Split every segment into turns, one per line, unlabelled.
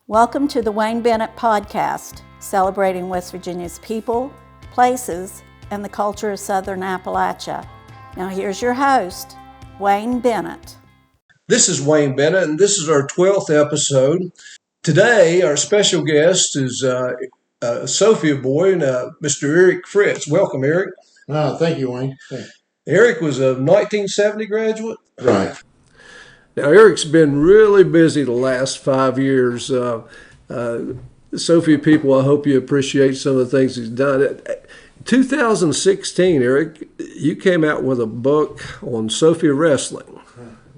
Welcome to the Wayne Bennett Podcast, celebrating West Virginia's people, places, and the culture of Southern Appalachia. Now here's your host, Wayne Bennett.
This is Wayne Bennett, and this is our 12th episode. Today, our special guest is Sophia boy, Mr. Eric Fritz. Welcome, Eric.
Thank you, Wayne. Thanks.
Eric was a 1970 graduate.
Right.
Now, Eric's been really busy the last 5 years. Sophia people, I hope you appreciate some of the things he's done. In 2016, Eric, you came out with a book on Sophia wrestling.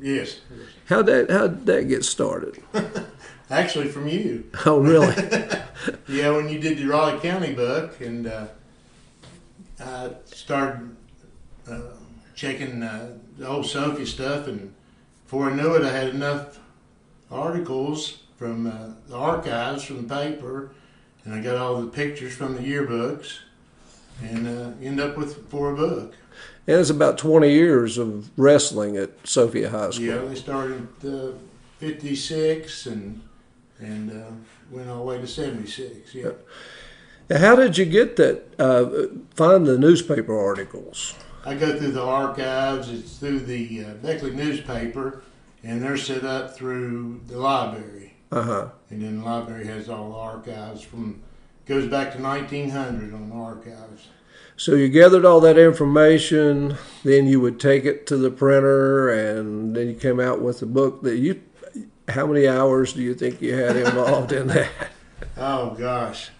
Yes.
How'd that get started?
Actually, from you.
Oh, really?
Yeah, when you did the Raleigh County book, and I started checking the old Sophia stuff, and before I knew it, I had enough articles from the archives from the paper, and I got all the pictures from the yearbooks, and end up for a book.
And it's about 20 years of wrestling at Sophia High School.
Yeah, they started in 56 and went all the way to 76. Yeah.
Now, how did you get that? Find the newspaper articles.
I go through the archives. It's through the Beckley newspaper, and they're set up through the library.
Uh-huh.
And then the library has all the archives goes back to 1900 on the archives.
So you gathered all that information, then you would take it to the printer, and then you came out with the book. How many hours do you think you had involved in that?
Oh gosh,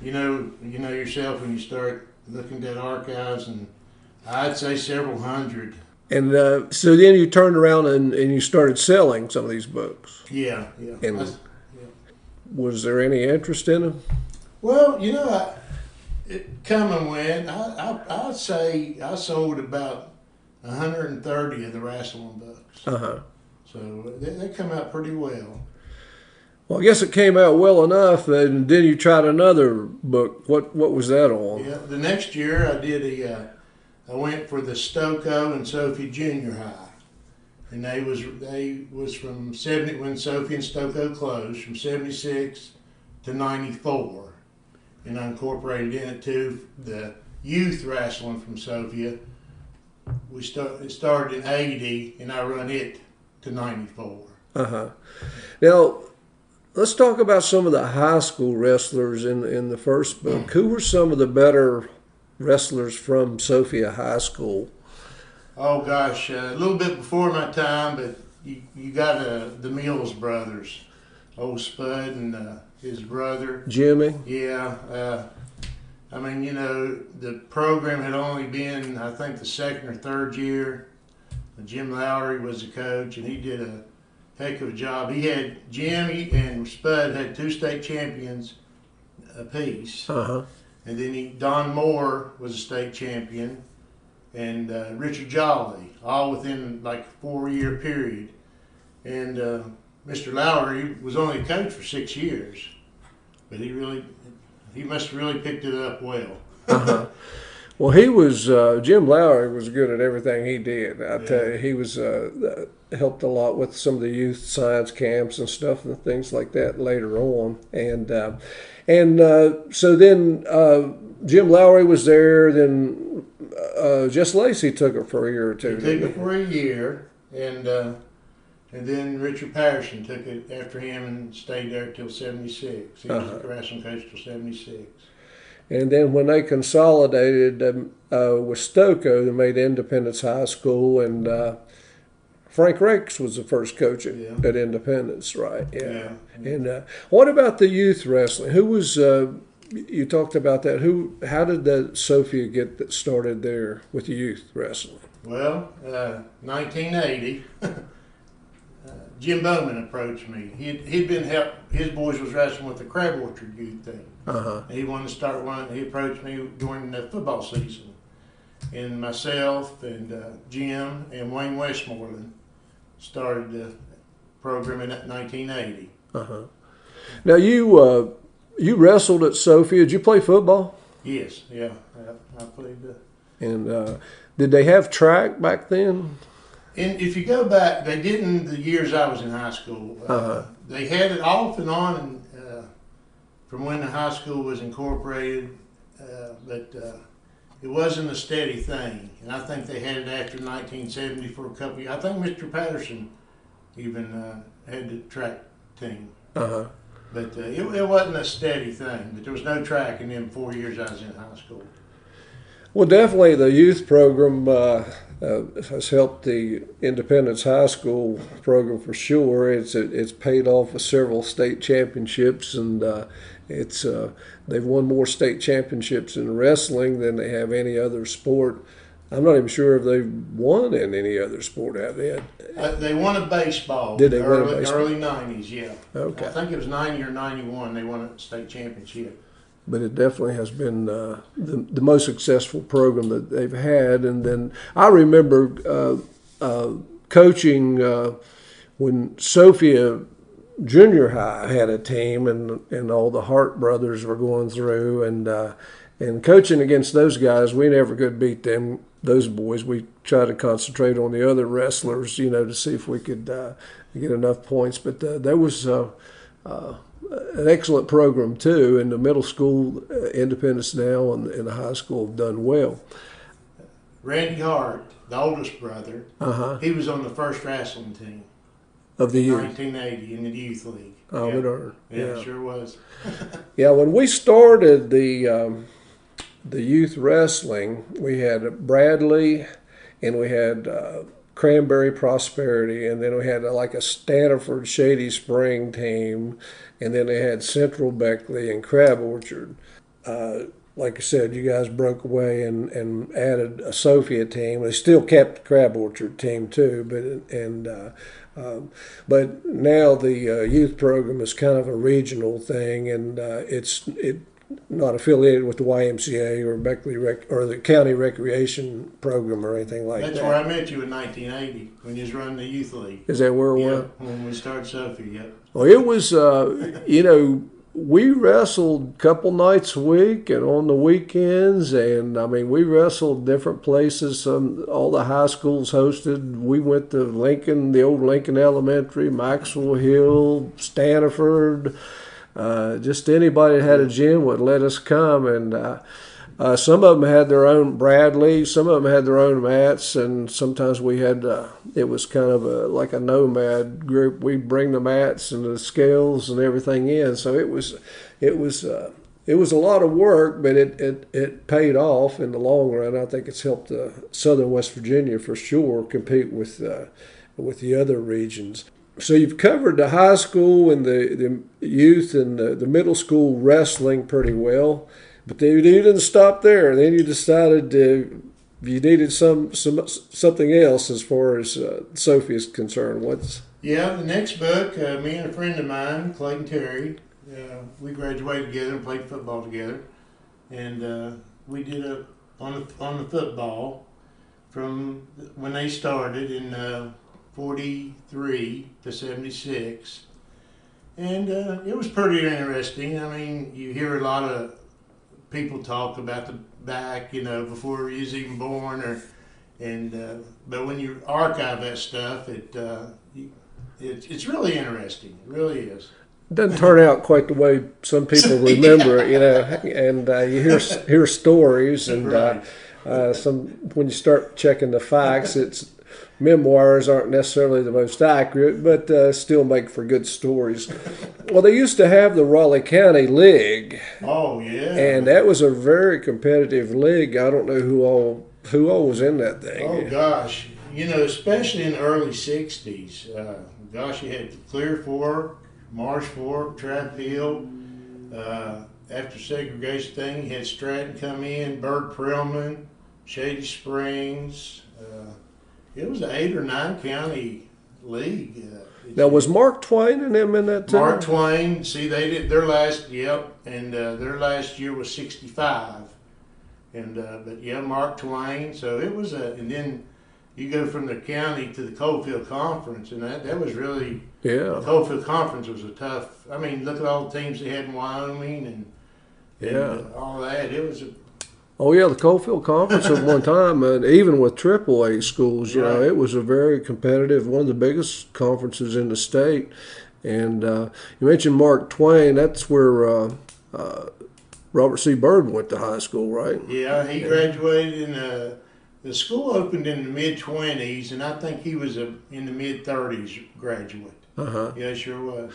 you know yourself when you start looking at archives, and I'd say several hundred.
And so then you turned around and you started selling some of these books.
Yeah.
And was there any interest in them?
Well, it come and went. I'd say I sold about 130 of the wrestling books.
Uh-huh.
So they come out pretty well.
Well, I guess it came out well enough, and then you tried another book. What was that on?
Yeah, the next year I went for the Stokoe and Sophia Junior High, and they was from 70 when Sophia and Stokoe closed, from 76 to 94, and I incorporated in it too the youth wrestling from Sophia. It started in 80, and I run it to 94.
Uh-huh. Now, let's talk about some of the high school wrestlers in the first book. Who were some of the better wrestlers from Sophia High School?
Oh gosh, a little bit before my time, but you got the Mills brothers, old Spud and his brother
Jimmy.
Yeah, the program had only been, I think, the second or third year. Jim Lowry was the coach, and he did a heck of a job. He had Jimmy and Spud had 2 state champions apiece.
Uh-huh.
And then Don Moore was a state champion, and Richard Jolly, all within like a 4-year period. And Mr. Lowry was only a coach for 6 years, but he must have really picked it up well.
Uh-huh. Well, Jim Lowry was good at everything he did. I tell you, he was helped a lot with some of the youth science camps and stuff and things like that later on. And so then Jim Lowry was there. Then Jess Lacey took it for a year or two.
He took it for a year, and then Richard Patterson took it after him and stayed there till 76. He was the wrestling coach till 76.
And then when they consolidated with Stokoe, they made Independence High School, and Frank Rakes was the first coach at Independence, right? Yeah. And what about the youth wrestling? Who was, you talked about that, how did that Sophia get started there with the youth wrestling?
Well, 1980, Jim Bowman approached me. He'd been his boys was wrestling with the Crab Orchard youth team.
Uh-huh.
He wanted to start one. He approached me during the football season, and myself and Jim and Wayne Westmoreland started the program in 1980.
Uh-huh. Now you wrestled at Sophia. Did you play football?
Yes, yeah, I played.
And did they have track back then?
And if you go back, they didn't the years I was in high school. They had it off and on from when the high school was incorporated, but it wasn't a steady thing. And I think they had it after 1970 for a couple of years. I think Mr. Patterson even had the track team. But it wasn't a steady thing. But there was no track in them 4 years I was in high school.
Well, definitely the youth program has helped the Independence High School program for sure. It's paid off with several state championships, and they've won more state championships in wrestling than they have any other sport. I'm not even sure if they've won in any other sport, have they?
They won a baseball.
Did they win a baseball?
Early 90s, yeah.
Okay.
I think it was 90 or 91 they won a state championship.
But it definitely has been the most successful program that they've had. And then I remember coaching when Sophia Junior High had a team, and all the Hart brothers were going through, and coaching against those guys, we never could beat them. Those boys, we tried to concentrate on the other wrestlers, to see if we could get enough points. But there was an excellent program too, and the middle school, Independence now, and the high school have done well.
Randy Hart, the oldest brother, he was on the first wrestling team
of the year
1980 in the youth league.
Oh,
yeah, sure was.
Yeah, when we started the youth wrestling, we had Bradley, and we had Cranberry Prosperity, and then we had like a Stanford Shady Spring team, and then they had Central Beckley and Crab Orchard. Like I said, you guys broke away and added a Sophia team. They still kept the Crab Orchard team too, but now the youth program is kind of a regional thing, and it's not affiliated with the YMCA or Beckley or the county recreation program or anything like that.
That's where I met you in 1980 when you was running the youth league.
Is that where it was?
When we started Sophia, yep.
Well, it was, we wrestled a couple nights a week and on the weekends, and we wrestled different places. All the high schools hosted. We went to Lincoln, the old Lincoln Elementary, Maxwell Hill, Stanford. Just anybody that had a gym would let us come, and some of them had their own Bradley, some of them had their own mats, and sometimes we had, it was kind of like a nomad group. We'd bring the mats and the scales and everything in, so it was a lot of work, but it paid off in the long run. I think it's helped Southern West Virginia for sure compete with the other regions. So you've covered the high school and the youth and the middle school wrestling pretty well, but then you didn't stop there. Then you decided you needed something else as far as Sophia is concerned.
The next book, me and a friend of mine, Clayton Terry, we graduated together and played football together, and we did on the football from when they started in 43 to 76, and it was pretty interesting. You hear a lot of people talk about the back, before he was even born, but when you archive that stuff, it's really interesting. It really is.
It doesn't turn out quite the way some people remember it, and you hear stories, and
right.
When you start checking the facts, memoirs aren't necessarily the most accurate, but still make for good stories. Well, they used to have the Raleigh County League.
Oh, yeah.
And that was a very competitive league. I don't know who all was in that thing.
Oh, gosh. Especially in the early 60s. You had Clear Fork, Marsh Fork, Trap Hill. After segregation thing, you had Stratton come in, Bird Perelman, Shady Springs. It was an 8 or 9 county league.
Now, was Mark Twain and them in that team?
Mark Twain, see, they did their last, and their last year was 65. But Mark Twain. So it was and then you go from the county to the Coalfield Conference, and that was really, the Coalfield Conference was a tough. Look at all the teams they had in Wyoming and all that. It
Oh yeah, the Coalfield Conference at one time, and even with AAA schools,
Right.
it was a very competitive, one of the biggest conferences in the state. And you mentioned Mark Twain. That's where Robert C. Byrd went to high school, right?
Yeah, he graduated in the school opened in the mid-20s, and I think he was in the mid-30s graduate.
Uh-huh.
Yeah, sure was.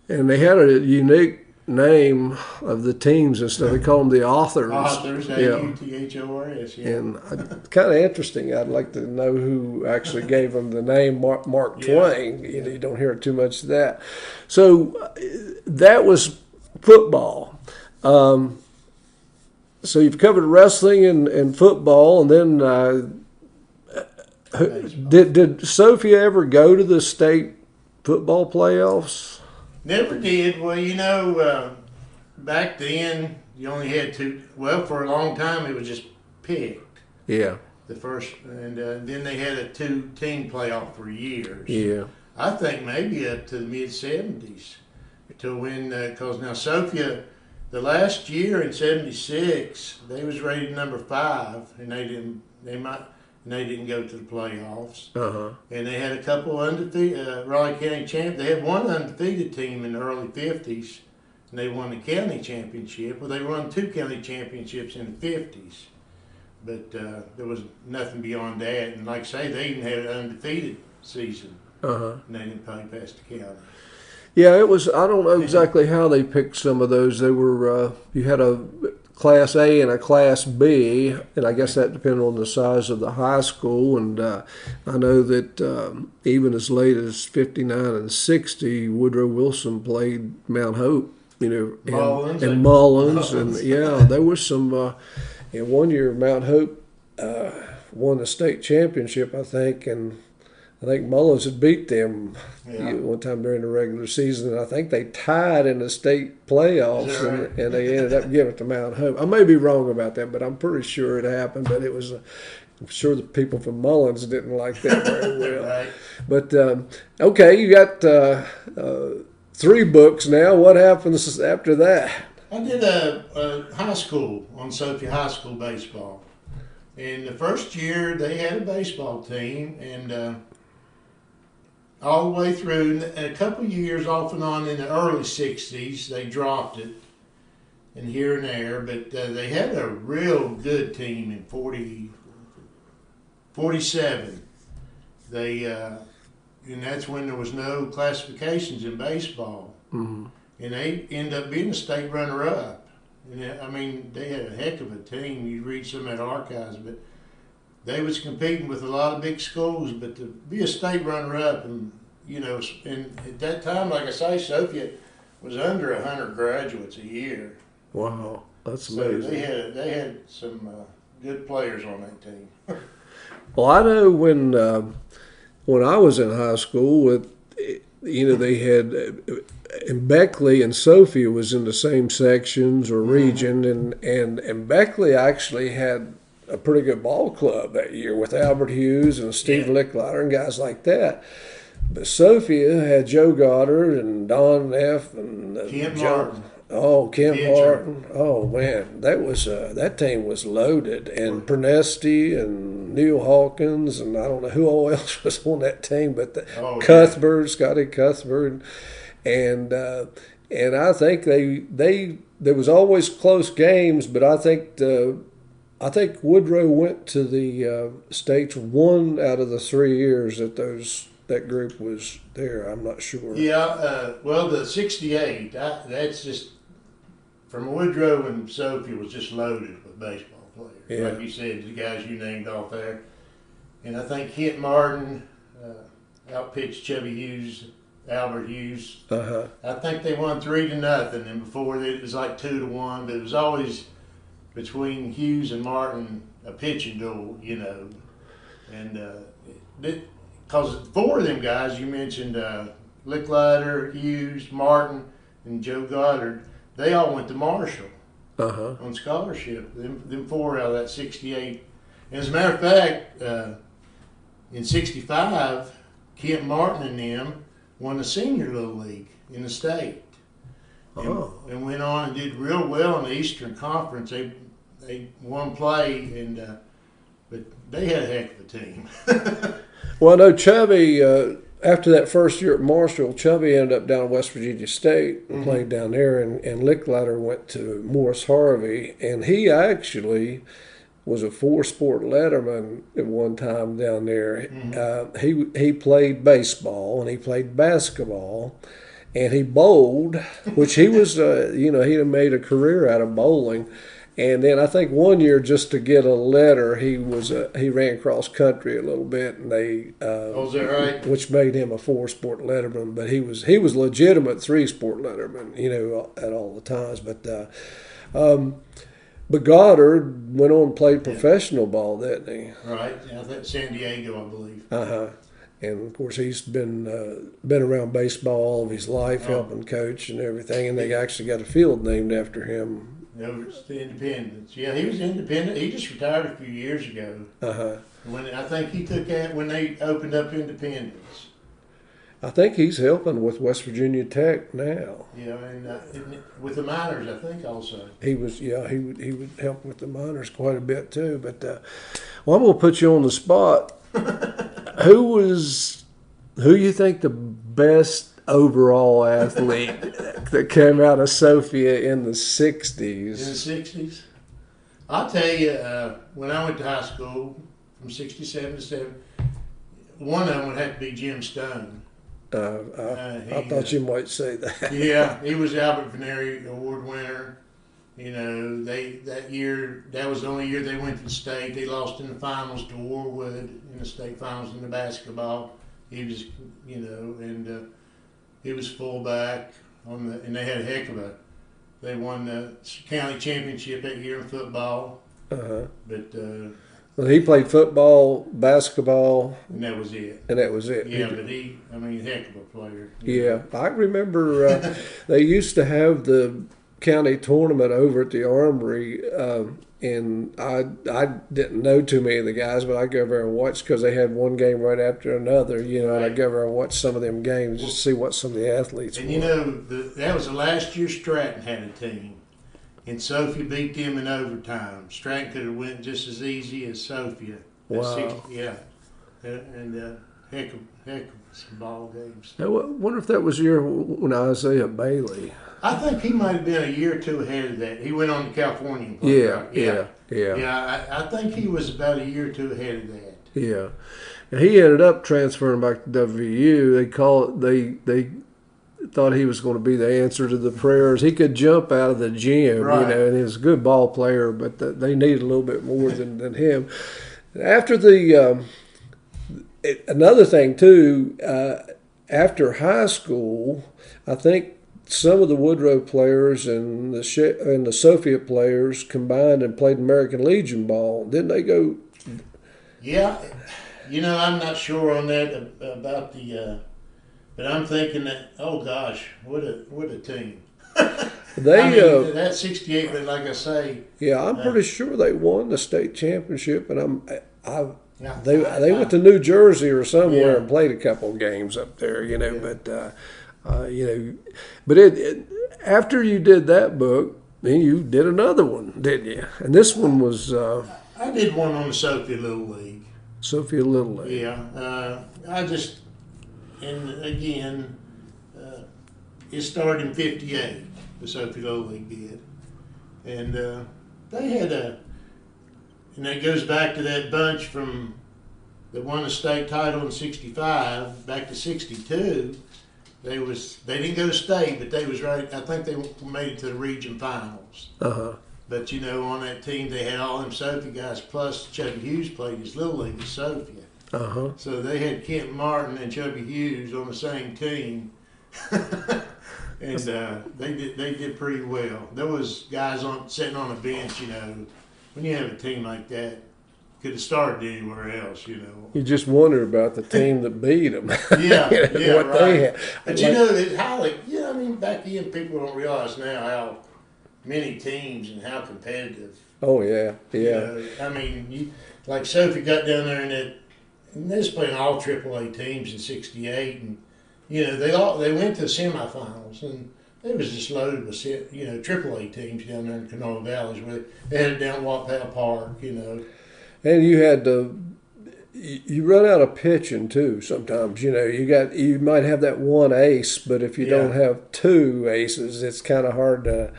And they had a unique name of the teams and stuff. They called them the Authors.
Authors, Authors, yeah.
And kind of interesting. I'd like to know who actually gave them the name Mark Twain. You don't hear too much of that. So that was football. So you've covered wrestling and football, and then did Sophia ever go to the state football playoffs?
Never did. Well, back then you only had two. Well, for a long time it was just picked.
Yeah.
The first, and then they had a two-team playoff for years.
Yeah.
I think maybe up to the mid-70s to win. Because now Sophia, the last year in '76, they was rated number 5, and they didn't. They didn't go to the playoffs.
Uh-huh.
And they had a couple undefeated Raleigh County champions. They had one undefeated team in the early '50s, and they won the county championship. Well, they won 2 county championships in the '50s, but there was nothing beyond that. And like I say, they even had an undefeated season,
Uh-huh.
and they didn't play past the county.
Yeah, it was. I don't know exactly how they picked some of those. They were. You had a Class A and a Class B, and I guess that depended on the size of the high school. And I know that even as late as '59 and '60, Woodrow Wilson played Mount Hope. And Mullins, and there was some. In one year, Mount Hope won the state championship, I think, and I think Mullins had beat them one time during the regular season, and I think they tied in the state playoffs,
right?
and they ended up giving it to Mount Hope. I may be wrong about that, but I'm pretty sure it happened. But it was, I'm sure the people from Mullins didn't like that very well.
Right.
But okay, you got 3 books now. What happens after that?
I did a high school on Sophia High School baseball. And the first year they had a baseball team, and all the way through, a couple of years off and on in the early '60s, they dropped it, and here and there. But they had a real good team in 47. And that's when there was no classifications in baseball.
Mm-hmm.
And they ended up being a state runner-up. And I mean, they had a heck of a team. You read some of the archives, but they was competing with a lot of big schools. But to be a state runner-up, and and at that time, like I say, Sophia was under 100 graduates a year.
Wow, that's
So
amazing.
they had some good players on that team.
Well, I know when I was in high school, they had, and Beckley and Sophia was in the same sections or region, and Beckley actually had a pretty good ball club that year with Albert Hughes and Steve Licklider and guys like that. But Sophia had Joe Goddard and Don Neff and
Kent
John.
Martin.
Oh, Kent
Pitcher.
Martin. Oh man, that team was loaded, and Pernesti and Neil Hawkins, and I don't know who all else was on that team, but Cuthbert, Scotty Cuthbert, and I think they there was always close games, but I think Woodrow went to the states 1 out of the 3 years that group was there. I'm not sure.
Yeah, well, the '68, that's just, from Woodrow and Sophia was just loaded with baseball players.
Yeah.
Like you said, the guys you named off there. And I think Kent Martin outpitched Chubby Hughes, Albert Hughes.
Uh-huh.
I think they won 3-0, and before that it was like 2-1, but it was always between Hughes and Martin, a pitching duel, And because 4 of them guys you mentioned, Licklider, Hughes, Martin, and Joe Goddard, they all went to Marshall on scholarship. Them 4 out of that '68. And as a matter of fact, in '65, Kent Martin and them won the Senior Little League in the state. And went on and did real well in the Eastern Conference. they won play, and but they had a heck of a team.
Well, I know Chubby, after that first year at Marshall, Chubby ended up down at West Virginia State and played down there, and Licklider went to Morris Harvey, and he actually was a 4-sport letterman at one time down there. He played baseball and he played basketball, and he bowled, which he was, he had made a career out of bowling. And then I think one year, just to get a letter, he ran cross country a little bit, and they
Oh, is that right?
which made him a 4-sport letterman. But he was legitimate 3-sport letterman, at all the times. But Goddard went on and played professional ball, didn't he?
Right. Yeah, that's San Diego, I believe.
And of course, he's been around baseball all of his life, helping coach and everything. And they actually got a field named after him.
No, it's the Independence. Yeah, he was independent. He just retired a few years ago. When I think he took that when they opened up Independence.
I think he's helping with West Virginia Tech now.
Yeah, and with the minors, I think also.
He would help with the minors quite a bit too. But I'm going to put you on the spot. Who you think the best overall athlete that came out of Sophia in the 60s?
In the 60s? I'll tell you, when I went to high school, from 67 to 7, one of them would have to be Jim Stone.
I thought you might say that.
Yeah, he was Albert Veneri Award winner. That year, that was the only year they went to the state. They lost in the finals to Warwood in the state finals in the basketball. He was, and he was fullback and they had a heck of they won the county championship that year in football. But
well, he played football, basketball,
and that was it.
Yeah,
but heck of a player.
Yeah, I remember they used to have the county tournament over at the Armory, and I didn't know too many of the guys, but I'd go over and watch because they had one game right after another, and I'd go over and watch some of them games just to see what some of the athletes
and
were.
That was the last year Stratton had a team, and Sophia beat them in overtime. Stratton could have went just as easy as Sophia.
Wow.
And heck of some ball games.
I wonder if that was the year when Isaiah Bailey.
I think he might have been a year or two ahead of that. He went on to California and played.
Yeah.
Yeah, I think he was about a year or two ahead of that.
Yeah. And he ended up transferring back to WVU. They thought he was going to be the answer to the prayers. He could jump out of the gym,
right.
And he was a good ball player, but they needed a little bit more than him. After the another thing too, after high school, I think some of the Woodrow players and the Sophia players combined and played American Legion ball. Didn't they go?
Yeah, I'm not sure on that about the, but I'm thinking that, oh gosh, what a team. That 68, but like I say.
Yeah, I'm pretty sure they won the state championship, and they went to New Jersey or somewhere and played a couple of games up there, but after you did that book, then you did another one, didn't you? And this one was
I did one on the Sophia Little League.
Sophia Little League.
Yeah, and again, it started in '58. The Sophia Little League did, and they had and that goes back to that bunch from that won the state title in '65 back to '62. They didn't go to state, but they was right. I think they made it to the region finals. But on that team they had all them Sophia guys plus Chubby Hughes played his little league with Sophia. So they had Kent Martin and Chubby Hughes on the same team, and they did pretty well. There was guys sitting on a bench. When you have a team like that, could have started anywhere else,
You just wonder about the team that beat them.
What
right. They had.
But it's highly, back then people don't realize now how many teams and how competitive.
Oh yeah.
Like Sophie got down there and they was playing all AAA teams in '68, and they went to the semifinals, and it was just loaded with, AAA teams down there in Canoga Valleys. Where they had it down at Wapaw Park,
And you had to. You run out of pitching too sometimes. You might have that one ace, but if you don't have two aces, it's kind of hard to.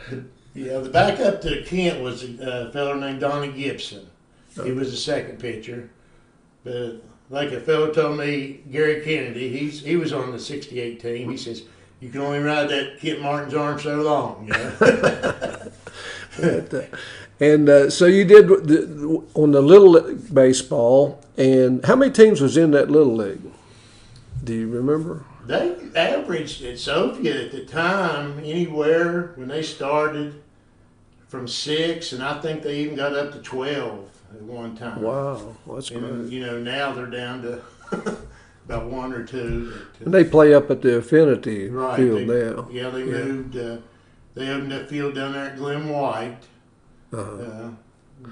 The backup to Kent was a fellow named Donnie Gibson. He was the second pitcher. But like a fellow told me, Gary Kennedy, he was on the '68 team. He says, "You can only ride that Kent Martin's arm so long."
And so you did on the Little League baseball. And how many teams was in that Little League? Do you remember?
They averaged at Sophia at the time anywhere when they started from 6, and I think they even got up to 12 at one time.
Wow, that's great.
And, now they're down to about 1 or 2.
And they play up at the Affinity
right,
field now.
Yeah, they moved. They opened that field down there at Glen White.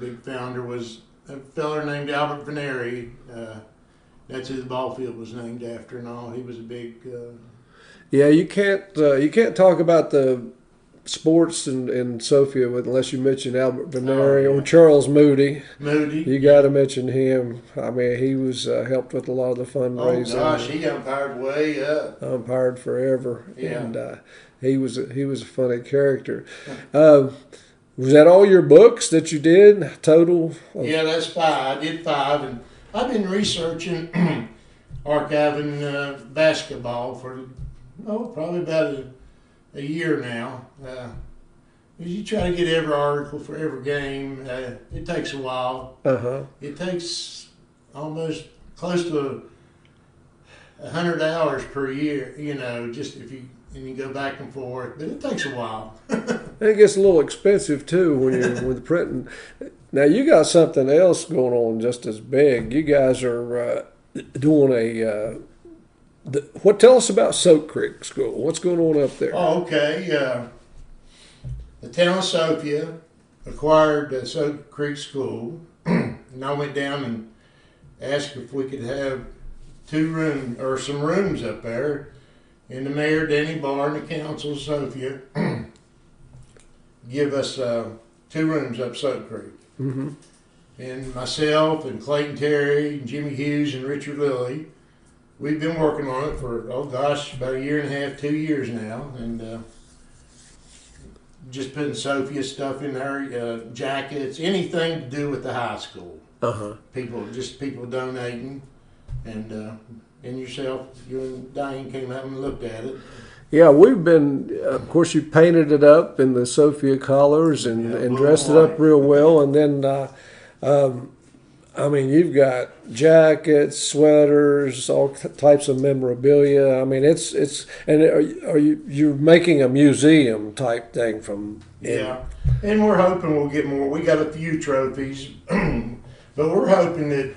Big founder was a feller named Albert Veneri. That's who the ball field was named after and all. He was a big.
Yeah, you can't talk about the sports in Sophia unless you mention Albert Veneri or Charles Moody. You got to mention him. I mean, he was helped with a lot of the fundraising.
Oh gosh, he umpired way up.
Umpired forever, and he was a funny character. Was that all your books that you did total?
Yeah, that's 5. I did 5, and I've been researching archiving basketball for probably about a year now. You try to get every article for every game. It takes a while. It takes almost close to 100 hours per year. Just if you go back and forth, but it takes a while.
And it gets a little expensive too when you're with printing. Now you got something else going on just as big. You guys are doing tell us about Soap Creek School. What's going on up there?
Oh, okay. The town of Sophia acquired Soap Creek School, and I went down and asked if we could have 2 rooms or some rooms up there. And the mayor, Danny Barr, and the council of Sophia give us 2 rooms up Soap Creek.
Mm-hmm.
And myself and Clayton Terry and Jimmy Hughes and Richard Lilly, we've been working on it for, about 1.5 years, 2 years now. And just putting Sophia stuff in there, jackets, anything to do with the high school. People donating. And yourself, you and Diane came out and looked at it.
Yeah, we've been, of course, you painted it up in the Sophia colors and dressed it up real well. And then, you've got jackets, sweaters, all types of memorabilia. I mean, you're making a museum type thing from.
Yeah, and we're hoping we'll get more. We got a few trophies, but we're hoping that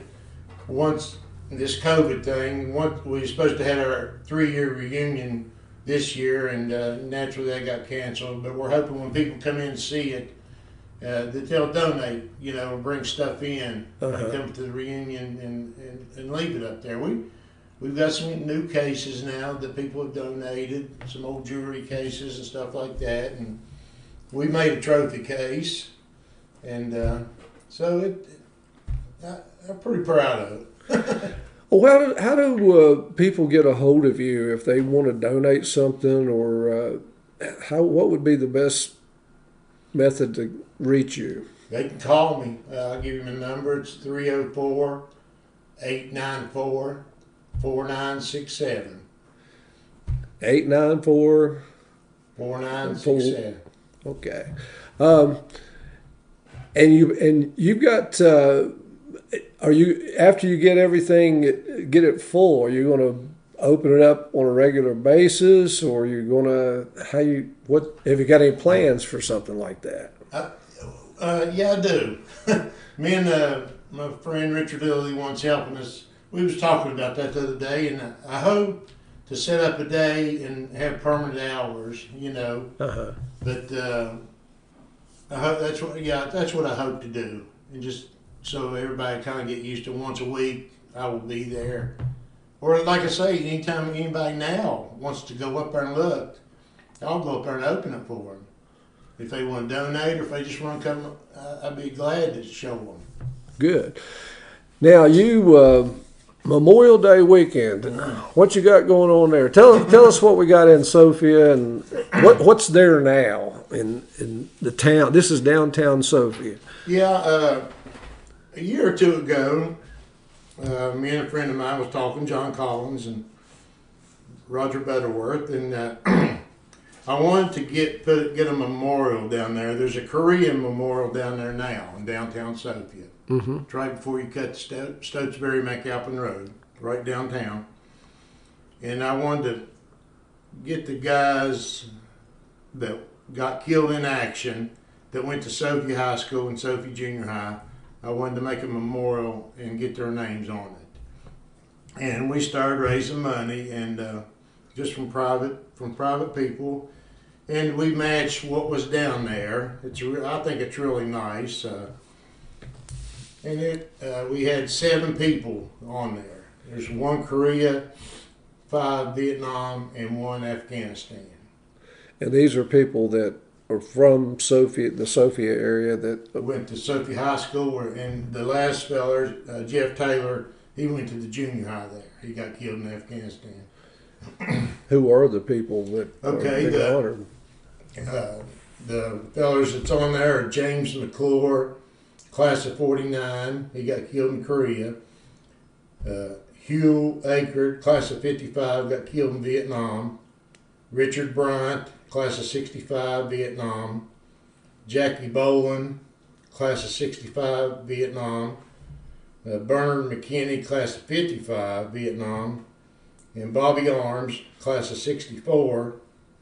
once this COVID thing, we were supposed to have our 3-year reunion this year, and naturally that got canceled. But we're hoping when people come in and see it, that they'll donate, or bring stuff in, and come to the reunion and leave it up there. We've got some new cases now that people have donated, some old jewelry cases and stuff like that, and we made a trophy case, and so I'm pretty proud of it.
Well, how do people get a hold of you if they want to donate something, or what would be the best method to reach you?
They can call me. I'll give you my number. It's 304-894-4967.
894-4967. Okay. And you've got. Are you, after you get everything, get it full, are you going to open it up on a regular basis, or are you going to, have you got any plans for something like that?
Yeah, I do. Me and my friend Richard Lilly wants helping us. We was talking about that the other day, and I hope to set up a day and have permanent hours, But I hope that's what I hope to do, and just so everybody kind of get used to once a week, I will be there. Or like I say, anytime anybody now wants to go up there and look, I'll go up there and open it for them. If they want to donate or if they just want to come, I'd be glad to show them.
Good. Now you Memorial Day weekend. What you got going on there? Tell us what we got in Sophia and what's there now in the town. This is downtown Sophia.
Yeah, a year or two ago, me and a friend of mine was talking, John Collins and Roger Butterworth, and I wanted to get a memorial down there. There's a Korean memorial down there now in downtown Sophia.
Mm-hmm.
It's right before you cut the Stotesbury McAlpin Road, right downtown. And I wanted to get the guys that got killed in action that went to Sophia High School and Sophia Junior High. I wanted to make a memorial and get their names on it. And we started raising money, and just from private people, and we matched what was down there. I think it's really nice. And we had 7 people on there. There's 1 Korea, 5 Vietnam, and 1 Afghanistan.
And these are people that are from Sophia, the Sophia area that
went to Sophia High School, and the last feller, Jeff Taylor, he went to the junior high there. He got killed in Afghanistan.
Who are the people that are being honored?
The fellers that's on there are James McClure, class of 49. He got killed in Korea. Hugh Akert, class of 55, got killed in Vietnam. Richard Bryant, class of 65, Vietnam. Jackie Boland, class of 65, Vietnam. Bernard McKinney, class of 55, Vietnam. And Bobby Arms, class of 64,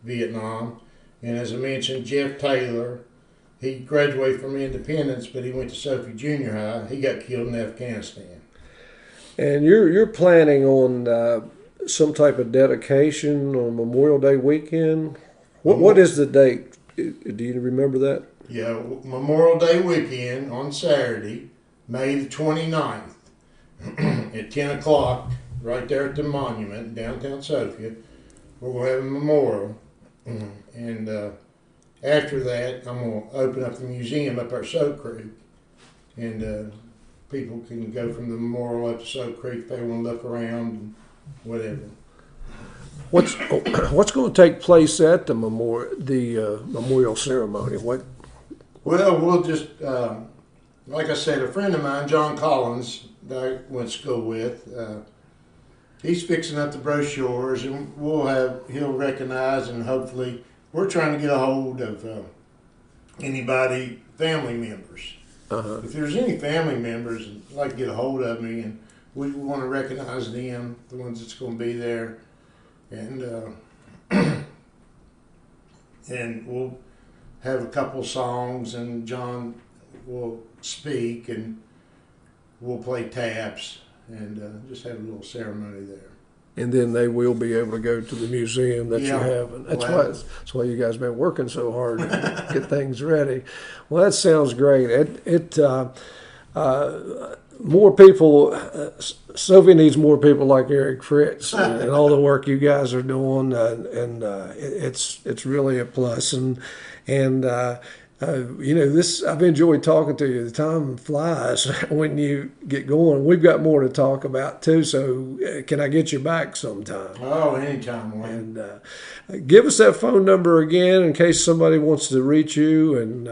Vietnam. And as I mentioned, Jeff Taylor, he graduated from Independence, but he went to Sophia Junior High. He got killed in Afghanistan.
And you're planning on some type of dedication on Memorial Day weekend? What is the date? Do you remember that?
Yeah, Memorial Day weekend on Saturday, May the 29th at 10 o'clock, right there at the monument in downtown Sophia. We're going to have a memorial. And after that, I'm going to open up the museum up at Soap Creek. And people can go from the memorial up to Soap Creek if they want to look around and whatever.
What's going to take place at the memorial ceremony? What?
Well, we'll just, like I said, a friend of mine, John Collins, that I went to school with, he's fixing up the brochures, and he'll recognize, and hopefully we're trying to get a hold of anybody, family members.
Uh-huh.
If there's any family members that'd like to get a hold of me, and we want to recognize them, the ones that's going to be there, and and we'll have a couple songs, and John will speak, and we'll play taps, and just have a little ceremony there.
And then they will be able to go to the museum that you have. And that's why you guys have been working so hard to get things ready. Well, that sounds great. More people, Sophia needs more people like Eric Fritz and all the work you guys are doing, and it's really a plus. And this, I've enjoyed talking to you. The time flies when you get going. We've got more to talk about too, so can I get you back sometime?
Oh, anytime, Wayne.
And give us that phone number again in case somebody wants to reach you. And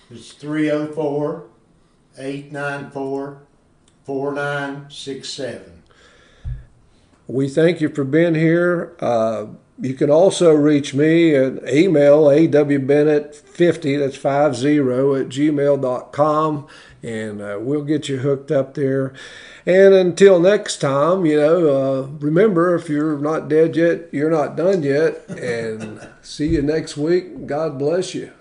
it's 304-894-4967.
We thank you for being here. You can also reach me at email, awbennett50, that's 50, @gmail.com, and we'll get you hooked up there. And until next time, remember, if you're not dead yet, you're not done yet. And see you next week. God bless you.